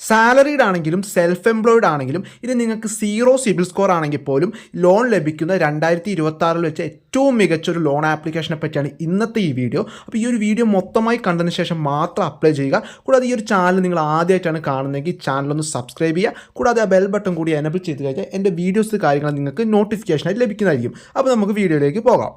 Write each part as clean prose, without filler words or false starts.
Salaried ആണെങ്കിലും self employed ആണെങ്കിലും ഇത് നിങ്ങൾക്ക് സീറോ സിബിൽ സ്കോർ ആണെങ്കിൽ പോലും ലോൺ ലഭിക്കുന്ന 2026 വെച്ച് ഏറ്റവും മികച്ചൊരു ലോൺ ആപ്ലിക്കേഷനെ പറ്റിയാണ് ഇന്നത്തെ ഈ വീഡിയോ. അപ്പോൾ ഈ ഒരു വീഡിയോ മൊത്തമായി കണ്ടതിന് ശേഷം മാത്രം അപ്ലൈ ചെയ്യുക. കൂടാതെ ഈ ഒരു ചാനൽ നിങ്ങൾ ആദ്യമായിട്ടാണ് കാണുന്നതെങ്കിൽ ചാനലൊന്ന് സബ്സ്ക്രൈബ് ചെയ്യുക. കൂടാതെ ആ ബെൽ ബട്ടൺ കൂടി എനേബിൾ ചെയ്ത് കഴിഞ്ഞാൽ എൻ്റെ വീഡിയോസ് കാര്യങ്ങൾ നിങ്ങൾക്ക് നോട്ടിഫിക്കേഷനായിട്ട് ലഭിക്കുന്നതായിരിക്കും. അപ്പോൾ നമുക്ക് വീഡിയോയിലേക്ക് പോകാം.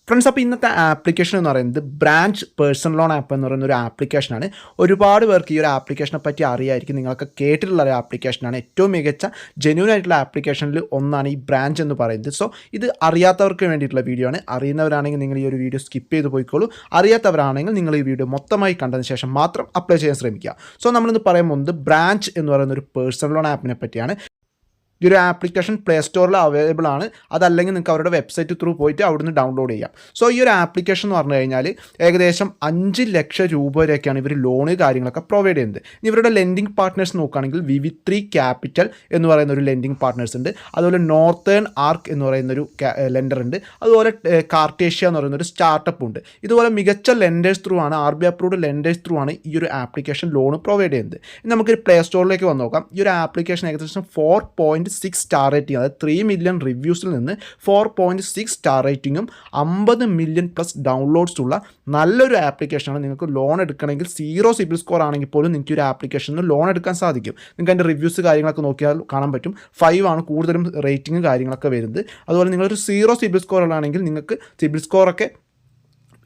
ഫ്രണ്ട്സ്, അപ്പോൾ ഇന്നത്തെ ആപ്ലിക്കേഷൻ എന്ന് പറയുന്നത് ബ്രാഞ്ച് പേഴ്സണൽ ലോൺ ആപ്പ് എന്ന് പറയുന്ന ഒരു ആപ്ലിക്കേഷനാണ്. ഒരുപാട് പേർക്ക് ഈ ഒരു ആപ്ലിക്കേഷനെ പറ്റി അറിയായിരിക്കും. നിങ്ങളൊക്കെ കേട്ടിട്ടുള്ള ഒരു ആപ്ലിക്കേഷനാണ്. ഏറ്റവും മികച്ച ജെന്യൂൻ ആയിട്ടുള്ള ആപ്ലിക്കേഷനിൽ ഒന്നാണ് ഈ ബ്രാഞ്ച് എന്ന് പറയുന്നത്. സോ ഇത് അറിയാത്തവർക്ക് വേണ്ടിയിട്ടുള്ള വീഡിയോ ആണ്. അറിയുന്നവരാണെങ്കിൽ നിങ്ങൾ ഈ ഒരു വീഡിയോ സ്കിപ്പ് ചെയ്ത് പോയിക്കോളൂ. അറിയാത്തവരാണെങ്കിൽ നിങ്ങൾ ഈ വീഡിയോ മൊത്തമായി കണ്ടതിന് ശേഷം മാത്രം അപ്ലൈ ചെയ്യാൻ ശ്രമിക്കുക. സോ നമ്മളിന്ന് പറയാൻ പോകുന്നത് ബ്രാഞ്ച് എന്ന് പറയുന്ന ഒരു പേഴ്സണൽ ലോൺ ആപ്പിനെ പറ്റിയാണ്. ഈ ഒരു ആപ്ലിക്കേഷൻ പ്ലേ സ്റ്റോറിൽ അവൈലബിൾ ആണ്. അതല്ലെങ്കിൽ നിങ്ങൾക്ക് അവരുടെ വെബ്സൈറ്റ് ത്രൂ പോയിട്ട് അവിടുന്ന് ഡൗൺലോഡ് ചെയ്യാം. സോ ഈ ഒരു ആപ്ലിക്കേഷൻ എന്ന് പറഞ്ഞു കഴിഞ്ഞാൽ ഏകദേശം 5 ലക്ഷം രൂപ വരെയൊക്കെയാണ് ഇവർ ലോണ് കാര്യങ്ങളൊക്കെ പ്രൊവൈഡ് ചെയ്യുന്നത്. ഇവരുടെ ലെൻഡിങ് പാർട്ട്നേഴ്സ് നോക്കുകയാണെങ്കിൽ VV3 ക്യാപിറ്റൽ എന്ന് പറയുന്ന ഒരു ലെൻഡിങ് പാർട്ട്നേഴ്സ് ഉണ്ട്. അതുപോലെ നോർത്തേൺ ആർക്ക് എന്ന് പറയുന്ന ഒരു ലെൻഡർ ഉണ്ട്. അതുപോലെ കാർട്ടേഷ്യ എന്ന് പറയുന്ന ഒരു സ്റ്റാർട്ടപ്പ് ഉണ്ട്. ഇതുപോലെ മികച്ച ലെൻഡേഴ്സ് ത്രൂ ആണ്, RBI അപ്രൂവ്ഡ് ലെൻഡേഴ്സ് ത്രൂ ആണ് ഈ ഒരു ആപ്ലിക്കേഷൻ ലോൺ പ്രൊവൈഡ് ചെയ്യുന്നത്. നമുക്ക് പ്ലേ സ്റ്റോറിലേക്ക് വന്ന് നോക്കാം. ഈ ഒരു ആപ്ലിക്കേഷൻ ഏകദേശം 4.6 സ്റ്റാർ റേറ്റിംഗ്, അതായത് 3 മില്യൺ റിവ്യൂസിൽ നിന്ന് 4.6 സ്റ്റാർ റേറ്റിംഗും 50 മില്യൺ പ്ലസ് ഡൗൺലോഡ്സ് ഉള്ള നല്ലൊരു ആപ്ലിക്കേഷനാണ്. നിങ്ങൾക്ക് ലോൺ എടുക്കണമെങ്കിൽ സീറോ സിബിൽ സ്കോർ ആണെങ്കിൽ പോലും നിങ്ങൾക്ക് ഒരു ആപ്ലിക്കേഷനിൽ ലോൺ എടുക്കാൻ സാധിക്കും. നിങ്ങൾക്ക് അതിൻ്റെ റിവ്യൂസ് കാര്യങ്ങളൊക്കെ നോക്കിയാൽ കാണാൻ പറ്റും. 5 ആണ് കൂടുതലും റേറ്റിംഗ് കാര്യങ്ങളൊക്കെ വരുന്നത്. അതുപോലെ നിങ്ങളൊരു സീറോ സിബിൽ സ്കോറുകളാണെങ്കിൽ നിങ്ങൾക്ക് സിബിൽ സ്കോറൊക്കെ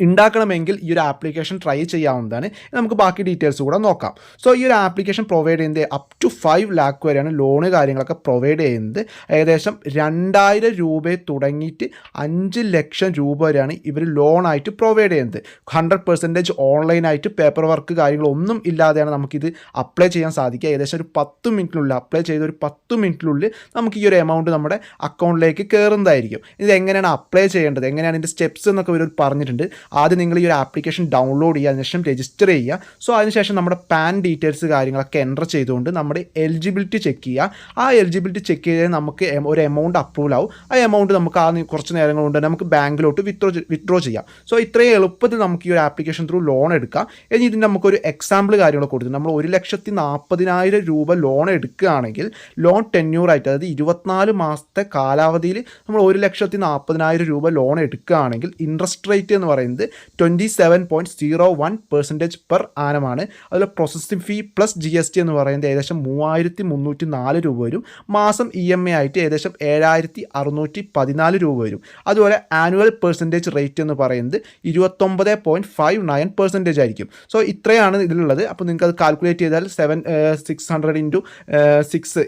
ഉണ്ടാക്കണമെങ്കിൽ ഈ ഒരു ആപ്ലിക്കേഷൻ ട്രൈ ചെയ്യാവുന്നതാണ്. നമുക്ക് ബാക്കി ഡീറ്റെയിൽസ് കൂടെ നോക്കാം. സോ ഈ ഒരു ആപ്ലിക്കേഷൻ പ്രൊവൈഡ് ചെയ്യുന്നത് അപ് ടു 5 ലാക്ക് വരെയാണ് ലോണ് കാര്യങ്ങളൊക്കെ പ്രൊവൈഡ് ചെയ്യുന്നത്. ഏകദേശം 2000 രൂപ തുടങ്ങിയിട്ട് 5 ലക്ഷം രൂപ വരെയാണ് ഇവർ ലോണായിട്ട് പ്രൊവൈഡ് ചെയ്യുന്നത്. 100% ഓൺലൈനായിട്ട് പേപ്പർ വർക്ക് കാര്യങ്ങളൊന്നും ഇല്ലാതെയാണ് നമുക്കിത് അപ്ലൈ ചെയ്യാൻ സാധിക്കുക. ഏകദേശം ഒരു 10 മിനിറ്റിനുള്ളിൽ അപ്ലൈ ചെയ്ത ഒരു 10 മിനിറ്റിനുള്ളിൽ നമുക്ക് ഈ ഒരു എമൗണ്ട് നമ്മുടെ അക്കൗണ്ടിലേക്ക് കയറുന്നതായിരിക്കും. ഇത് എങ്ങനെയാണ് അപ്ലൈ ചെയ്യേണ്ടത്, എങ്ങനെയാണ് ഇതിൻ്റെ സ്റ്റെപ്സ് എന്നൊക്കെ ഇവർ പറഞ്ഞിട്ടുണ്ട്. ആദ്യം നിങ്ങൾ ഈ ഒരു ആപ്ലിക്കേഷൻ ഡൗൺലോഡ് ചെയ്യുക, അതിനുശേഷം രജിസ്റ്റർ ചെയ്യുക. സോ അതിനുശേഷം നമ്മുടെ പാൻ ഡീറ്റെയിൽസ് കാര്യങ്ങളൊക്കെ എൻ്റർ ചെയ്തുകൊണ്ട് നമ്മുടെ എലിജിബിലിറ്റി ചെക്ക് ചെയ്യുക. ആ എലിജിബിലിറ്റി ചെക്ക് ചെയ്താൽ നമുക്ക് ഒരു എമൗണ്ട് അപ്രൂവൽ ആവും. ആ എമൗണ്ട് നമുക്ക് കുറച്ച് നേരങ്ങൾ കൊണ്ട് നമുക്ക് ബാങ്കിലോട്ട് വിത്ഡ്രോ ചെയ്യാം. സോ ഇത്രയും എളുപ്പത്തിൽ നമുക്ക് ഈ ഒരു ആപ്ലിക്കേഷൻ ത്രൂ ലോൺ എടുക്കാം. ഇനി ഇതിൻ്റെ നമുക്കൊരു എക്സാമ്പിൾ കാര്യങ്ങളൊക്കെ കൊടുത്തു. നമ്മൾ 1,40,000 രൂപ ലോൺ എടുക്കുകയാണെങ്കിൽ ലോൺ ടെന്യൂറായിട്ട്, അതായത് 24 മാസത്തെ കാലാവധിയിൽ നമ്മൾ 1,40,000 രൂപ ലോൺ എടുക്കുകയാണെങ്കിൽ ഇൻട്രസ്റ്റ് റേറ്റ് എന്ന് പറയുന്നത് 27.01% പെർ ആനമാണ്. അതുപോലെ പ്രോസസ്സിംഗ് ഫീ പ്ലസ് GST എന്ന് പറയുന്നത് ഏകദേശം 3,304 രൂപ വരും. മാസം EMI ആയിട്ട് ഏകദേശം 7,614 രൂപ വരും. അതുപോലെ ആനുവൽ പെർസെൻറ്റേജ് റേറ്റ് എന്ന് പറയുന്നത് 29.59% ആയിരിക്കും. സോ ഇത്രയാണ് ഇതിലുള്ളത്. അപ്പോൾ നിങ്ങൾക്ക് അത് കാൽക്കുലേറ്റ് ചെയ്താൽ 600 × 6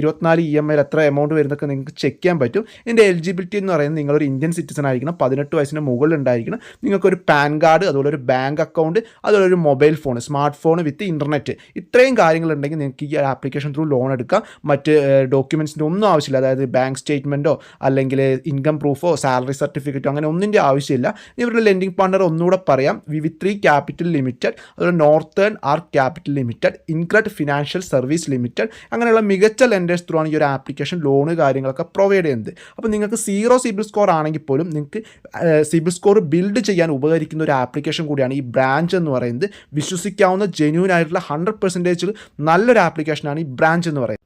24 EMI എത്ര എമൗണ്ട് വരുന്നതൊക്കെ നിങ്ങൾക്ക് ചെക്ക് ചെയ്യാൻ പറ്റും. ഇതിൻ്റെ എലിജിബിലിറ്റി എന്ന് പറയുന്നത് നിങ്ങളൊരു ഇന്ത്യൻ സിറ്റിസൺ ആയിരിക്കണം, 18 വയസ്സിന് മുകളിൽ ഉണ്ടായിരിക്കണം, നിങ്ങൾക്കൊരു പാൻ കാർഡ്, അതുപോലെ ഒരു ബാങ്ക് അക്കൗണ്ട്, അതുപോലെ ഒരു മൊബൈൽ ഫോൺ, സ്മാർട്ട് ഫോൺ വിത്ത് ഇൻ്റർനെറ്റ്, ഇത്രയും കാര്യങ്ങളുണ്ടെങ്കിൽ നിങ്ങൾക്ക് ഈ ആപ്ലിക്കേഷൻ ത്രൂ ലോൺ എടുക്കാം. മറ്റ് ഡോക്യുമെൻറ്റ്സിൻ്റെ ഒന്നും ആവശ്യമില്ല. അതായത് ബാങ്ക് സ്റ്റേറ്റ്മെൻറ്റോ അല്ലെങ്കിൽ ഇൻകം പ്രൂഫോ സാലറി സർട്ടിഫിക്കറ്റോ അങ്ങനെ ഒന്നിൻ്റെ ആവശ്യമില്ല. ഇവരുടെ ലെൻഡിങ് പാർട്ണർ ഒന്നുകൂടെ പറയാം, VV3 ക്യാപിറ്റൽ ലിമിറ്റഡ്, അതുപോലെ northern arc capital limited, InCred financial service limited, അങ്ങനെയുള്ള മികച്ച ലെൻഡേഴ്സ് ത്രൂ ആണ് ഈ ഒരു ആപ്ലിക്കേഷൻ ലോണ് കാര്യങ്ങളൊക്കെ പ്രൊവൈഡ് ചെയ്യുന്നത്. അപ്പോൾ നിങ്ങൾക്ക് സീറോ സിബിൽ സ്കോർ ആണെങ്കിൽ പോലും നിങ്ങൾക്ക് സിബിൽ സ്കോർ ബിൽഡ് ചെയ്യാൻ ഉപകരിക്കുന്ന ഒരു ആപ്ലിക്കേഷൻ കൂടിയാണ് ഈ ബ്രാഞ്ച് എന്ന് പറയുന്നത്. വിശ്വസിക്കാവുന്ന ജെന്യൂൻ ആയിട്ടുള്ള 100% നല്ലൊരു ആപ്ലിക്കേഷനാണ് ഈ ബ്രാഞ്ച് എന്ന് പറയുന്നത്.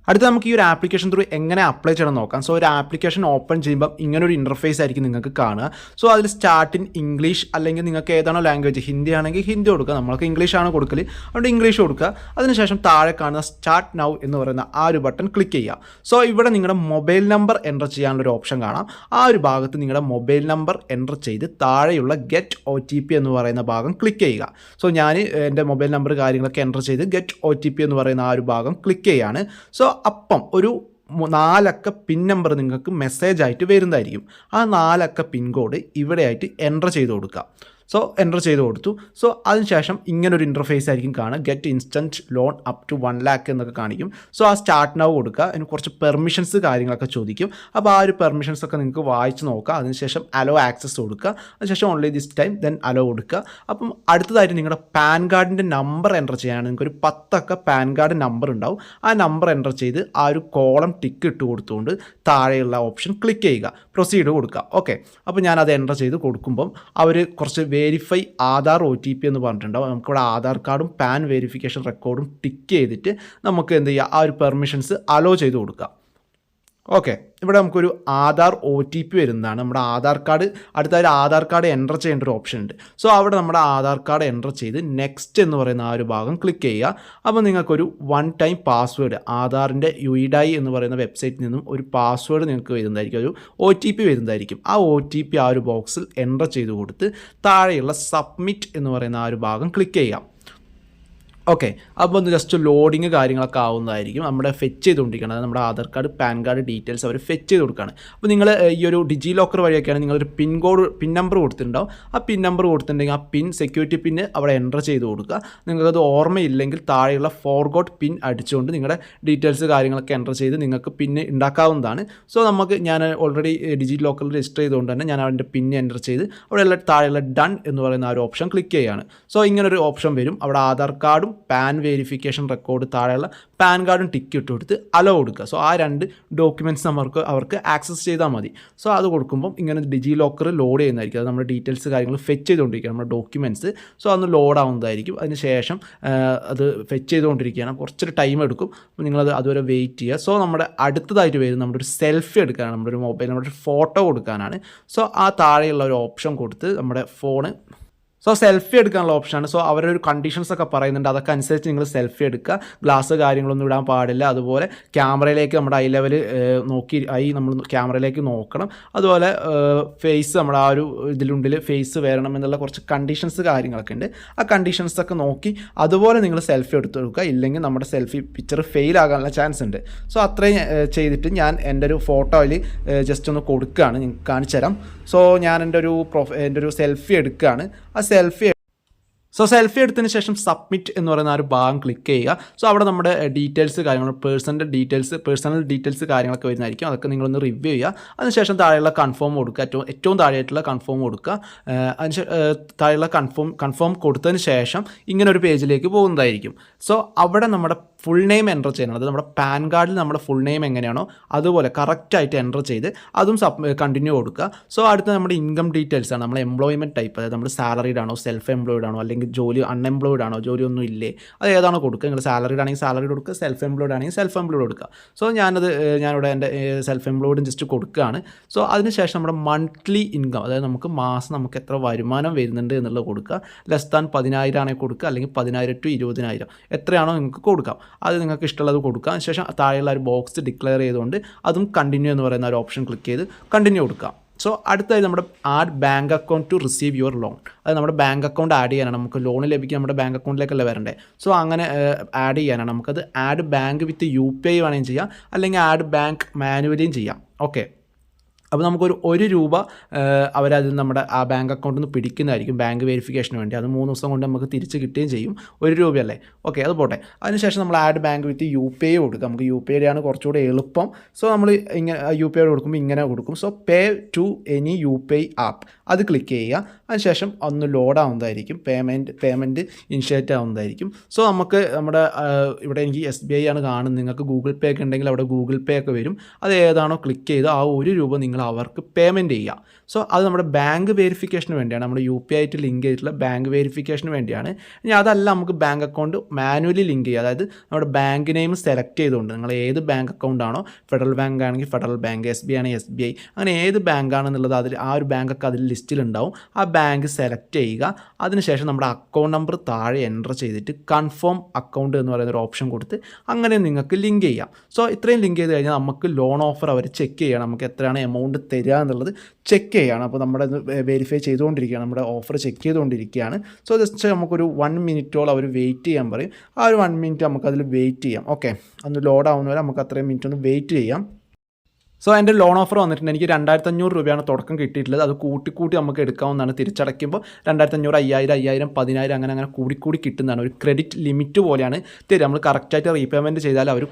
അടുത്ത നമുക്ക് ഈ ഒരു ആപ്ലിക്കേഷൻ ത്രൂ എങ്ങനെ അപ്ലൈ ചെയ്യണം നോക്കാം. സോ ഒരു ആപ്ലിക്കേഷൻ ഓപ്പൺ ചെയ്യുമ്പോൾ ഇങ്ങനൊരു ഇൻ്റർഫേസ് ആയിരിക്കും നിങ്ങൾക്ക് കാണുക. സോ അതിൽ സ്റ്റാർട്ട് ഇൻ ഇംഗ്ലീഷ്, അല്ലെങ്കിൽ നിങ്ങൾക്ക് ഏതാണോ ലാംഗ്വേജ്, ഹിന്ദി ആണെങ്കിൽ ഹിന്ദി കൊടുക്കുക. നമ്മൾക്ക് ഇംഗ്ലീഷാണ് കൊടുക്കൽ, അതുകൊണ്ട് ഇംഗ്ലീഷ് കൊടുക്കുക. അതിനുശേഷം താഴെ കാണുന്ന സ്റ്റാർട്ട് നൗ എന്ന് പറയുന്ന ആ ഒരു ബട്ടൺ ക്ലിക്ക് ചെയ്യുക. സോ ഇവിടെ നിങ്ങളുടെ മൊബൈൽ നമ്പർ എൻ്റർ ചെയ്യാനുള്ളൊരു ഓപ്ഷൻ കാണാം. ആ ഒരു ഭാഗത്ത് നിങ്ങളുടെ മൊബൈൽ നമ്പർ എൻ്റർ ചെയ്ത് താഴെയുള്ള ഗെറ്റ് OTP എന്ന് പറയുന്ന ഭാഗം ക്ലിക്ക് ചെയ്യുക. സോ ഞാൻ എൻ്റെ മൊബൈൽ നമ്പർ കാര്യങ്ങളൊക്കെ എൻ്റർ ചെയ്ത് ഗെറ്റ് OTP എന്ന് പറയുന്ന ആ ഒരു ഭാഗം ക്ലിക്ക് ചെയ്യുകയാണ്. സോ അപ്പം ഒരു 4 അക്ക പിൻ നമ്പർ നിങ്ങൾക്ക് മെസ്സേജ് ആയിട്ട് വരുന്നതായിരിക്കും. ആ 4 അക്ക പിൻ കോഡ് ഇവിടെയായിട്ട് എൻ്റർ ചെയ്ത് കൊടുക്കുക. സോ എൻ്റർ ചെയ്ത് കൊടുത്തു. സോ അതിനുശേഷം ഇങ്ങനൊരു ഇൻ്റർഫേസ് ആയിരിക്കും കാണുക. Get instant loan up to 1 lakh എന്നൊക്കെ കാണിക്കും. സോ ആ സ്റ്റാർട്ട് നൗ കൊടുക്കുക. അതിന് കുറച്ച് പെർമിഷൻസ് കാര്യങ്ങളൊക്കെ ചോദിക്കും. അപ്പോൾ ആ ഒരു പെർമിഷൻസ് ഒക്കെ നിങ്ങൾക്ക് വായിച്ച് നോക്കുക. അതിനുശേഷം അലോ ആക്സസ് കൊടുക്കുക. അതിനുശേഷം only this time then hello കൊടുക്കുക. അപ്പം അടുത്തതായിട്ട് നിങ്ങളുടെ പാൻ കാർഡിൻ്റെ നമ്പർ എൻ്റർ ചെയ്യാനാണ്. നിങ്ങൾക്കൊരു 10 അക്ക പാൻ കാർഡ് നമ്പർ ഉണ്ടാവും. ആ നമ്പർ എൻ്റർ ചെയ്ത് ആ ഒരു കോളം ടിക്ക് ഇട്ട് കൊടുത്തുകൊണ്ട് താഴെയുള്ള ഓപ്ഷൻ ക്ലിക്ക് ചെയ്യുക, പ്രൊസീഡ് കൊടുക്കുക. ഓക്കെ, അപ്പോൾ ഞാനത് എൻ്റർ ചെയ്ത് കൊടുക്കുമ്പം അവർ കുറച്ച് വേരിഫൈ ആധാർ OTP എന്ന് പറഞ്ഞിട്ടുണ്ടാവും. നമുക്കിവിടെ ആധാർ കാർഡും പാൻ വെരിഫിക്കേഷൻ റെക്കോർഡും ടിക്ക് ചെയ്തിട്ട് നമുക്ക് എന്ത് ചെയ്യുക, ആ ഒരു പെർമിഷൻസ് അലോ ചെയ്ത് കൊടുക്കാം. ഓക്കെ, ഇവിടെ നമുക്കൊരു ആധാർ OTP വരുന്നതാണ്. നമ്മുടെ ആധാർ കാർഡ് അടുത്തായി ആധാർ കാർഡ് എൻ്റർ ചെയ്യേണ്ട ഒരു ഓപ്ഷൻ ഉണ്ട്. സോ അവിടെ നമ്മുടെ ആധാർ കാർഡ് എൻ്റർ ചെയ്ത് നെക്സ്റ്റ് എന്ന് പറയുന്ന ആ ഒരു ഭാഗം ക്ലിക്ക് ചെയ്യുക. അപ്പോൾ നിങ്ങൾക്കൊരു 1 ടൈം പാസ്വേഡ് ആധാറിൻ്റെ UIDAI എന്ന് പറയുന്ന വെബ്സൈറ്റിൽ നിന്നും ഒരു പാസ്വേഡ് നിങ്ങൾക്ക് വരുന്നതായിരിക്കും, ഒരു OTP വരുന്നതായിരിക്കും. ആ OTP ആ ഒരു ബോക്സിൽ എൻ്റർ ചെയ്ത് കൊടുത്ത് താഴെയുള്ള സബ്മിറ്റ് എന്ന് പറയുന്ന ആ ഒരു ഭാഗം ക്ലിക്ക് ചെയ്യാം. ഓക്കെ, അപ്പോൾ ഒന്ന് ജസ്റ്റ് ലോഡിങ് കാര്യങ്ങളൊക്കെ ആവുന്നതായിരിക്കും. നമ്മുടെ ഫെച്ച് ചെയ്തുകൊണ്ടിരിക്കണം, അതായത് നമ്മുടെ Aadhaar card PAN card details അവർ ഫെച്ച് ചെയ്ത് കൊടുക്കുകയാണ്. അപ്പോൾ നിങ്ങൾ ഈ ഒരു ഡിജി ലോക്കർ വഴിയൊക്കെയാണ് നിങ്ങളൊരു പിൻ നമ്പർ കൊടുത്തിട്ടുണ്ടാവും. ആ പിൻ നമ്പർ കൊടുത്തിട്ടുണ്ടെങ്കിൽ ആ സെക്യൂരിറ്റി പിന്ന് അവിടെ എൻ്റർ ചെയ്ത് കൊടുക്കുക. നിങ്ങൾക്കത് ഓർമ്മയില്ലെങ്കിൽ താഴെയുള്ള ഫോർഗോട്ട് പിൻ അടിച്ചുകൊണ്ട് നിങ്ങളുടെ ഡീറ്റെയിൽസ് കാര്യങ്ങളൊക്കെ എൻ്റർ ചെയ്ത് നിങ്ങൾക്ക് പിന്നെ ഉണ്ടാക്കാവുന്നതാണ്. സോ ഞാൻ ഓൾറെഡി ഡിജി ലോക്കറിൽ രജിസ്റ്റർ ചെയ്തുകൊണ്ട് തന്നെ ഞാൻ അതിൻ്റെ പിൻ എൻ്റർ ചെയ്ത് അവിടെയുള്ള താഴെയുള്ള ഡൺ എന്ന് പറയുന്ന ആ ഒരു ഓപ്ഷൻ ക്ലിക്ക് ചെയ്യുകയാണ്. സോ ഇങ്ങനൊരു ഓപ്ഷൻ വരും. അവിടെ ആധാർ കാർഡും പാൻ വെരിഫിക്കേഷൻ റെക്കോർഡ് താഴെയുള്ള പാൻ കാർഡും ടിക്ക് ഇട്ട് കൊടുത്ത് അലോ കൊടുക്കുക. സോ ആ 2 ഡോക്യുമെൻറ്റ്സ് അവർക്ക് ആക്സസ് ചെയ്താൽ മതി. സോ അത് കൊടുക്കുമ്പം ഇങ്ങനെ ഡിജി ലോക്കർ ലോഡ് ചെയ്യുന്നതായിരിക്കും. അത് നമ്മുടെ ഡീറ്റെയിൽസ് കാര്യങ്ങൾ ഫെച്ച് ചെയ്തുകൊണ്ടിരിക്കുകയാണ്, നമ്മുടെ ഡോക്യുമെൻറ്റ്സ്. സോ അതൊന്ന് ലോഡ് ആവുന്നതായിരിക്കും. അതിന് ശേഷം അത് ഫെച്ച് ചെയ്തുകൊണ്ടിരിക്കുകയാണ്, കുറച്ചൊരു ടൈം എടുക്കും. അപ്പോൾ നിങ്ങളത് അതുവരെ വെയിറ്റ് ചെയ്യുക. സോ നമ്മുടെ അടുത്തതായിട്ട് വരുന്നത് നമ്മുടെ ഒരു സെൽഫി എടുക്കാനാണ്, നമ്മുടെ ഒരു മൊബൈൽ നമ്മുടെ ഒരു ഫോട്ടോ കൊടുക്കാനാണ്. സോ ആ താഴെയുള്ള ഒരു ഓപ്ഷൻ കൊടുത്ത് നമ്മുടെ ഫോണ് സെൽഫി എടുക്കാനുള്ള ഓപ്ഷനാണ്. സോ അവരൊരു കണ്ടീഷൻസ് ഒക്കെ പറയുന്നുണ്ട്, അതൊക്കെ അനുസരിച്ച് നിങ്ങൾ സെൽഫി എടുക്കുക. ഗ്ലാസ് കാര്യങ്ങളൊന്നും ഇടാൻ പാടില്ല. അതുപോലെ ക്യാമറയിലേക്ക് നമ്മുടെ ഐ ലെവൽ നമ്മൾ ക്യാമറയിലേക്ക് നോക്കണം. അതുപോലെ ഫേസ് നമ്മുടെ ആ ഒരു ഇതിലുള്ളിൽ ഫേസ് വരണം എന്നുള്ള കുറച്ച് കണ്ടീഷൻസ് കാര്യങ്ങളൊക്കെ ഉണ്ട്. ആ കണ്ടീഷൻസൊക്കെ നോക്കി അതുപോലെ നിങ്ങൾ സെൽഫി എടുത്ത് കൊടുക്കുക. ഇല്ലെങ്കിൽ നമ്മുടെ സെൽഫി പിക്ചർ ഫെയിൽ ആകാനുള്ള ചാൻസ് ഉണ്ട്. സോ അത്രയും ചെയ്തിട്ട് ഞാൻ എൻ്റെ ഒരു ഫോട്ടോയിൽ ജസ്റ്റ് ഒന്ന് കൊടുക്കുകയാണ്, നിങ്ങൾക്ക് കാണിച്ചു തരാം. സോ ഞാൻ എൻ്റെ ഒരു സെൽഫി എടുക്കുകയാണ്. ആ സെൽഫി എടുത്തതിന് ശേഷം സബ്മിറ്റ് എന്ന് പറയുന്ന ആ ഒരു ഭാഗം ക്ലിക്ക് ചെയ്യുക. സോ അവിടെ നമ്മുടെ ഡീറ്റെയിൽസ് കാര്യങ്ങൾ പേഴ്സണൽ ഡീറ്റെയിൽസ് കാര്യങ്ങളൊക്കെ വരുന്നതായിരിക്കും. അതൊക്കെ നിങ്ങളൊന്ന് റിവ്യൂ ചെയ്യുക. അതിനുശേഷം താഴെയുള്ള കൺഫേം കൊടുക്കുക, ഏറ്റവും താഴെയായിട്ടുള്ള കൺഫേം കൊടുക്കുക. താഴെയുള്ള കൺഫേം കൊടുത്തതിന് ശേഷം ഇങ്ങനെ ഒരു പേജിലേക്ക് പോകുന്നതായിരിക്കും. സോ അവിടെ നമ്മുടെ ഫുൾ നെയിം എൻ്റർ ചെയ്യണം. അത് നമ്മുടെ പാൻ കാർഡിൽ നമ്മുടെ ഫുൾ നെയിം എങ്ങനെയാണോ അതുപോലെ കറക്റ്റായിട്ട് എൻ്റർ ചെയ്ത് അതും കണ്ടിന്യൂ കൊടുക്കുക. സോ അടുത്ത നമ്മുടെ ഇൻകം ഡീറ്റെയിൽസ് ആണ്, നമ്മുടെ എംപ്ലോയ്മെൻറ്റ് ടൈപ്പ്, അതായത് നമ്മൾ സാലറീഡ് ആണോ സെൽഫ് എംപ്ലോയിഡ് ആണോ അല്ലെങ്കിൽ ജോലി അൺഎംപ്ലോയിഡ് ആണോ, ജോലി ഒന്നും ഇല്ലേ, അത് ഏതാണോ കൊടുക്കുക. നിങ്ങൾ സാലറീഡ് ആണെങ്കിൽ സാലറി കൊടുക്കുക, സെൽഫ് എംപ്ലോയിഡ് ആണെങ്കിൽ സെൽഫ് എംപ്ലോയിഡ് കൊടുക്കുക. സോ ഞാനിവിടെ എൻ്റെ സെൽഫ് എംപ്ലോയിഡും ജസ്റ്റ് കൊടുക്കുകയാണ്. സോ അതിനുശേഷം നമ്മുടെ മന്ത്ലി ഇൻകം, അതായത് മാസം നമുക്ക് എത്ര വരുമാനം വരുന്നുണ്ട് എന്നുള്ളത് കൊടുക്കുക. ലെസ് ദാൻ 10,000 ആണെങ്കിൽ കൊടുക്കുക, അല്ലെങ്കിൽ 10,000 to 20,000 എത്രയാണോ നിങ്ങൾക്ക് കൊടുക്കാം. അത് നിങ്ങൾക്ക് ഇഷ്ടമുള്ളത് കൊടുക്കുക. അതിനുശേഷം താഴെയുള്ള ഒരു ബോക്സ് ഡിക്ലെയർ ചെയ്തുകൊണ്ട് അതും കണ്ടിന്യൂ എന്ന് പറയുന്ന ഒരു ഓപ്ഷൻ ക്ലിക്ക് ചെയ്ത് കണ്ടിന്യൂ കൊടുക്കുക. സോ അടുത്തായി നമ്മുടെ add bank account to receive your loan, അത് നമ്മുടെ ബാങ്ക് അക്കൗണ്ട് ആഡ് ചെയ്യാനാണ്. നമുക്ക് ലോൺ ലഭിക്കാൻ നമ്മുടെ ബാങ്ക് അക്കൗണ്ടിലേക്കല്ലേ വരണ്ടേ. സോ അങ്ങനെ ആഡ് ചെയ്യാനാണ്. നമുക്കത് ആഡ് ബാങ്ക് വിത്ത് UPI വേണമെങ്കിൽ ചെയ്യാം, അല്ലെങ്കിൽ ആഡ് ബാങ്ക് മാനുവലിയും ചെയ്യാം. ഓക്കെ, അപ്പോൾ നമുക്കൊരു ₹1 അവരതിൽ നമ്മുടെ ആ ബാങ്ക് അക്കൗണ്ടിൽ നിന്ന് പിടിക്കുന്നതായിരിക്കും ബാങ്ക് വെരിഫിക്കേഷന് വേണ്ടി. അത് 3 ദിവസം കൊണ്ട് നമുക്ക് തിരിച്ച് കിട്ടുകയും ചെയ്യും. ₹1 അല്ലേ. ഓക്കെ, അത് പോട്ടെ. അതിനുശേഷം നമ്മൾ ആഡ് ബാങ്ക് വിത്ത് UPI കൊടുക്കുക. നമുക്ക് UPI ആണ് കുറച്ചുകൂടെ എളുപ്പം. സോ നമ്മൾ ഇങ്ങനെ UPI കൊടുക്കുമ്പോൾ ഇങ്ങനെ കൊടുക്കും. So pay to any UPI app അത് ക്ലിക്ക് ചെയ്യുക. അതിനുശേഷം ഒന്ന് ലോഡ് ആവുന്നതായിരിക്കും, പേയ്മെൻറ്റ് ഇനിഷ്യേറ്റ് ആവുന്നതായിരിക്കും. സോ നമുക്ക് നമ്മുടെ ഇവിടെ എനിക്ക് SBI ആണ് കാണുന്നത്. നിങ്ങൾക്ക് ഗൂഗിൾ പേ ഒക്കെ ഉണ്ടെങ്കിൽ അവിടെ ഗൂഗിൾ പേ ഒക്കെ വരും. അത് ഏതാണോ ക്ലിക്ക് ചെയ്ത് ആ ₹1 നിങ്ങൾ അവർക്ക് പേയ്മെൻറ്റ് ചെയ്യുക. സോ അത് നമ്മുടെ ബാങ്ക് വെരിഫിക്കേഷന് വേണ്ടിയാണ്, നമ്മുടെ UPI ആയിട്ട് ലിങ്ക് ചെയ്തിട്ടുള്ള ബാങ്ക് വെരിഫിക്കേഷന് വേണ്ടിയാണ്. ഇനി അതല്ല, നമുക്ക് ബാങ്ക് അക്കൗണ്ട് മാനുവലി ലിങ്ക് ചെയ്യുക. അതായത് നമ്മുടെ ബാങ്ക് നെയിം സെലക്ട് ചെയ്തുകൊണ്ട് നിങ്ങൾ ഏത് ബാങ്ക് അക്കൗണ്ട് ആണോ, ഫെഡറൽ ബാങ്ക് ആണെങ്കിൽ ഫെഡറൽ ബാങ്ക്, SBI ആണെങ്കിൽ SBI, അങ്ങനെ ഏത് ബാങ്ക് ആണെന്നുള്ളത് അതിൽ ആ ഒരു ബാങ്കൊക്കെ അതിൽ ലിസ്റ്റിലുണ്ടാവും. ആ ബാങ്ക് സെലക്ട് ചെയ്യുക. അതിനുശേഷം നമ്മുടെ അക്കൗണ്ട് നമ്പർ താഴെ എൻ്റർ ചെയ്തിട്ട് കൺഫേം അക്കൗണ്ട് എന്ന് പറയുന്ന ഒരു ഓപ്ഷൻ കൊടുത്ത് അങ്ങനെ നിങ്ങൾക്ക് ലിങ്ക് ചെയ്യാം. സോ ഇത്രയും ലിങ്ക് ചെയ്ത് കഴിഞ്ഞാൽ നമുക്ക് ലോൺ ഓഫർ അവർ ചെക്ക് ചെയ്യണം, നമുക്ക് എത്രയാണ് എമൗണ്ട് തരിക എന്നുള്ളത് ചെക്ക് ചെയ്യുകയാണ്. അപ്പോൾ നമ്മുടെ വെരിഫൈ ചെയ്തുകൊണ്ടിരിക്കുകയാണ്, നമ്മുടെ ഓഫർ ചെക്ക് ചെയ്തുകൊണ്ടിരിക്കുകയാണ്. സോ ജസ്റ്റ് നമുക്കൊരു 1 മിനിറ്റോളം അവർ വെയിറ്റ് ചെയ്യാൻ പറയും. ആ ഒരു 1 മിനിറ്റ് നമുക്കതിൽ വെയിറ്റ് ചെയ്യാം. ഓക്കെ, ഒന്ന് ലോഡ് ആവുന്നവരെ നമുക്ക് അത്രയും മിനിറ്റ് ഒന്ന് വെയിറ്റ് ചെയ്യാം. സോ എൻ്റെ ലോൺ ഓഫർ വന്നിട്ടുണ്ട്. എനിക്ക് 2,500 തുടക്കം കിട്ടിയിട്ടുള്ളത്. അത് കൂട്ടി നമുക്ക് എടുക്കാവുന്നതാണ്. തിരിച്ചടയ്ക്കുമ്പോൾ 2,500, 5,000, 5,000, 10,000 അങ്ങനെ കൂടി കിട്ടുന്നതാണ്. ഒരു ക്രെഡിറ്റ് ലിമിറ്റ് പോലെയാണ് തരും. നമ്മൾ കറക്റ്റായിട്ട് റീപേയ്മെൻറ്റ് ചെയ്താൽ അവർ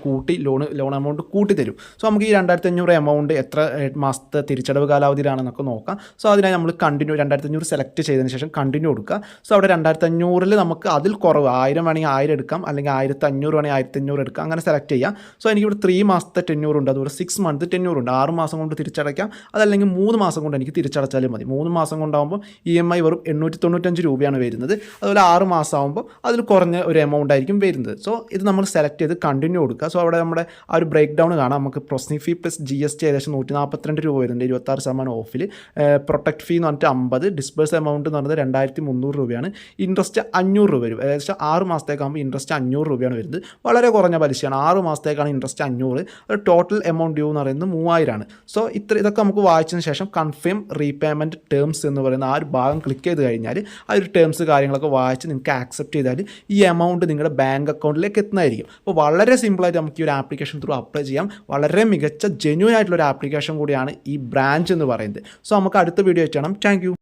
ലോൺ എമൗണ്ട് കൂട്ടി തരും. സോ നമുക്ക് ഈ 2,500 എമൗണ്ട് എത്ര മാസത്തെ തിരിച്ചടവ് കാലാവധിയിലാണെന്നൊക്കെ നോക്കാം. സോ അതിനായി നമ്മൾ 2,500 സെലക്ട് ചെയ്തതിന് ശേഷം കണ്ടിന്യൂ കൊടുക്കുക. സോ അവിടെ 2,500 നമുക്ക് അതിൽ കുറവ് 1000 വേണമെങ്കിൽ 1000 എടുക്കാം, അല്ലെങ്കിൽ 1,500 വേണമെങ്കിൽ 1,500 എടുക്കാം, അങ്ങനെ സെലക്ട് ചെയ്യാം. സോ എനിക്കിവിടെ 3 മാസത്തെ ടെന്യൂർ ഉണ്ട്, അതുപോലെ 6 മന്ത് ടെന്യൂർ ഉണ്ട്. 6 മാസം കൊണ്ട് തിരിച്ചടയ്ക്കാം, അതല്ലെങ്കിൽ 3 മാസം കൊണ്ട് എനിക്ക് തിരിച്ചടച്ചാലും മതി. 3 മാസം കൊണ്ടാകുമ്പോൾ EMI വെറും 895 രൂപയാണ് വരുന്നത്. അതുപോലെ 6 മാസം ആകുമ്പോൾ അതിൽ കുറഞ്ഞ ഒരു എമൗണ്ട് ആയിരിക്കും വരുന്നത്. സോ ഇത് നമ്മൾ സെലക്ട് ചെയ്ത് കണ്ടിന്യൂ കൊടുക്കുക. സോ അവിടെ നമ്മുടെ ആ ഒരു ബ്രേക്ക് ഡൗൺ കാണാം. നമുക്ക് പ്രോസസ്സിംഗ് ഫീ പ്ലസ് GST ഏകദേശം 142 രൂപ വരുന്നുണ്ട്, 26% ഓഫിൽ. പ്രൊട്ടക്ട് ഫീ എന്ന് പറഞ്ഞിട്ട് 50, ഡിസ്ബേഴ്സ് എമൗണ്ട് എന്ന് പറയുന്നത് 2300 രൂപയാണ്. ഇൻട്രസ്റ്റ് 500 രൂപ വരും. ഏകദേശം 6 മാസത്തേക്കാകുമ്പോൾ ഇൻട്രസ്റ്റ് 500 രൂപയാണ് വരുന്നത്. വളരെ കുറഞ്ഞ പലിശയാണ്. 6 മാസത്തേക്കാണ് ഇൻട്രസ്റ്റ് 500. ടോട്ടൽ എമൗണ്ട് ഡ്യൂ എന്ന് പറയുന്നത് 3000 ആണ്. സോ ഇതൊക്കെ നമുക്ക് വായിച്ചതിന് ശേഷം കൺഫേം റീപേയ്മെൻറ്റ് ടേംസ് എന്ന് പറയുന്ന ആ ഒരു ഭാഗം ക്ലിക്ക് ചെയ്ത് കഴിഞ്ഞാൽ ആ ഒരു ടേംസ് കാര്യങ്ങളൊക്കെ വായിച്ച് നിങ്ങൾക്ക് ആക്സെപ്റ്റ് ചെയ്താൽ ഈ എമൗണ്ട് നിങ്ങളുടെ ബാങ്ക് അക്കൗണ്ടിലേക്ക് എത്തുന്നതായിരിക്കും. അപ്പോൾ വളരെ സിമ്പിളായിട്ട് നമുക്ക് ഈ ഒരു ആപ്ലിക്കേഷൻ ത്രൂ അപ്ലൈ ചെയ്യാം. വളരെ മികച്ച ജെന്യൂൻ ആയിട്ടുള്ള ഒരു ആപ്ലിക്കേഷൻ കൂടിയാണ് ഈ ബ്രാഞ്ച് എന്ന് പറയുന്നത്. സോ നമുക്ക് അടുത്ത വീഡിയോ ചെയ്യണം. Thank you.